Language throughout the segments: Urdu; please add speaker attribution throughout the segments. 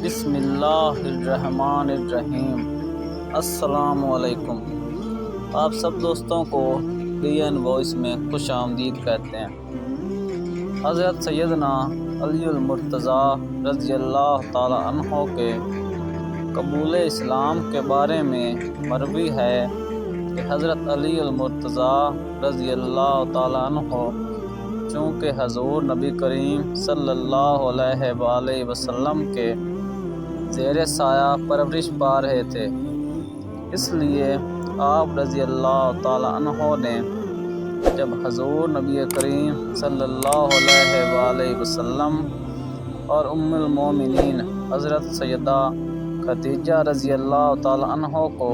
Speaker 1: بسم اللہ الرحمن الرحیم۔ السلام علیکم۔ آپ سب دوستوں کو DN وائس میں خوش آمدید کہتے ہیں۔ حضرت سیدنا علی المرتضیٰ رضی اللہ تعالی عنہ کے قبول اسلام کے بارے میں مروی ہے کہ حضرت علی المرتضیٰ رضی اللہ تعالی عنہ چونکہ حضور نبی کریم صلی اللہ علیہ وآلہ وسلم کے زیر سایہ پرورش پا رہے تھے، اس لیے آپ رضی اللہ تعالی عنہ نے جب حضور نبی کریم صلی اللہ علیہ وآلہ وسلم اور ام المومنین حضرت سیدہ خدیجہ رضی اللہ تعالی عنہ کو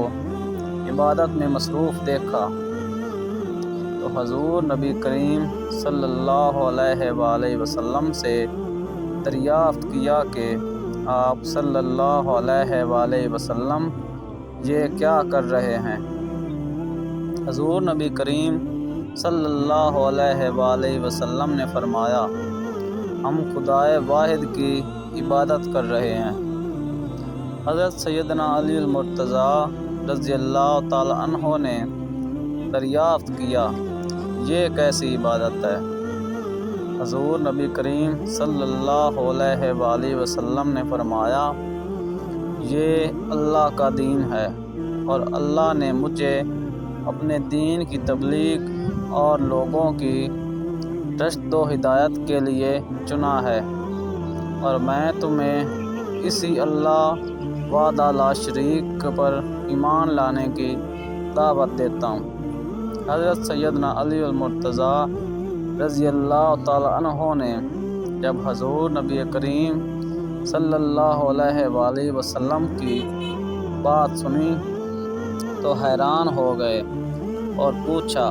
Speaker 1: عبادت میں مصروف دیکھا تو حضور نبی کریم صلی اللہ علیہ وآلہ وسلم سے دریافت کیا کہ آپ صلی اللہ علیہ وآلہ وسلم یہ کیا کر رہے ہیں؟ حضور نبی کریم صلی اللہ علیہ وآلہ وسلم نے فرمایا، ہم خدائے واحد کی عبادت کر رہے ہیں۔ حضرت سیدنا علی المرتضیٰ رضی اللہ تعالی عنہ نے دریافت کیا، یہ کیسی عبادت ہے؟ حضور نبی کریم صلی اللہ علیہ وآلہ وسلم نے فرمایا، یہ اللہ کا دین ہے اور اللہ نے مجھے اپنے دین کی تبلیغ اور لوگوں کی رشد و ہدایت کے لیے چنا ہے، اور میں تمہیں اسی اللہ وحدہ لا شریک پر ایمان لانے کی دعوت دیتا ہوں۔ حضرت سیدنا علی المرتضیٰ رضی اللہ تعالی عنہ نے جب حضور نبی کریم صلی اللہ علیہ وآلہ وسلم کی بات سنی تو حیران ہو گئے اور پوچھا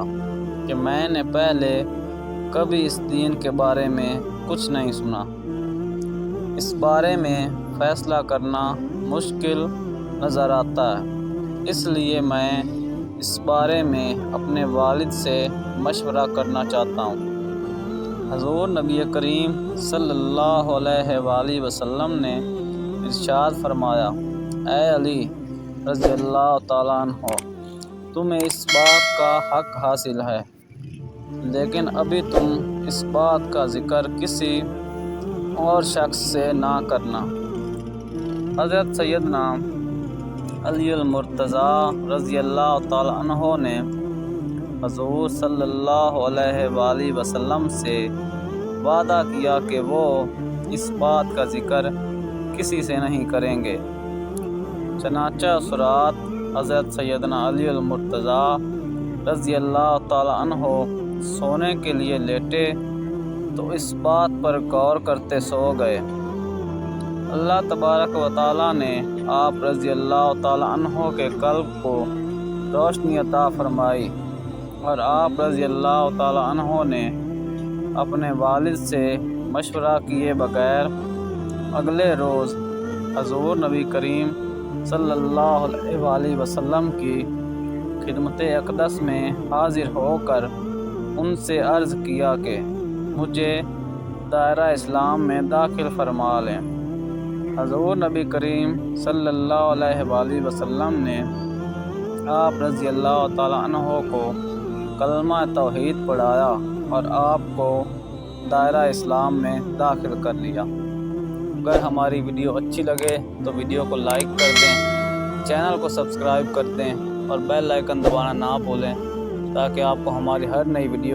Speaker 1: کہ میں نے پہلے کبھی اس دین کے بارے میں کچھ نہیں سنا، اس بارے میں فیصلہ کرنا مشکل نظر آتا ہے، اس لیے میں اس بارے میں اپنے والد سے مشورہ کرنا چاہتا ہوں۔ حضور نبی کریم صلی اللہ علیہ وآلہ وسلم نے ارشاد فرمایا، اے علی رضی اللہ تعالی عنہ، تمہیں اس بات کا حق حاصل ہے، لیکن ابھی تم اس بات کا ذکر کسی اور شخص سے نہ کرنا۔ حضرت سیدنا علی المرتضیٰ رضی اللہ تعالی عنہ نے حضور صلی اللہ علیہ وآلہ وسلم سے وعدہ کیا کہ وہ اس بات کا ذکر کسی سے نہیں کریں گے۔ چنانچہ اس رات حضرت سیدنا علی المرتضیٰ رضی اللہ تعالی عنہ سونے کے لیے لیٹے تو اس بات پر غور کرتے سو گئے۔ اللہ تبارک و تعالیٰ نے آپ رضی اللہ تعالی عنہ کے قلب کو روشنی عطا فرمائی، اور آپ رضی اللہ تعالی عنہ نے اپنے والد سے مشورہ کیے بغیر اگلے روز حضور نبی کریم صلی اللہ علیہ وآلہ وسلم کی خدمت اقدس میں حاضر ہو کر ان سے عرض کیا کہ مجھے دائرہ اسلام میں داخل فرما لیں۔ حضور نبی کریم صلی اللہ علیہ وآلہ وسلم نے آپ رضی اللہ تعالی عنہ کو کلمہ توحید پڑھایا اور آپ کو دائرہ اسلام میں داخل کر لیا۔ اگر ہماری ویڈیو اچھی لگے تو ویڈیو کو لائک کر دیں، چینل کو سبسکرائب کر دیں اور بیل آئیکن دبانا نہ بھولیں تاکہ آپ کو ہماری ہر نئی ویڈیو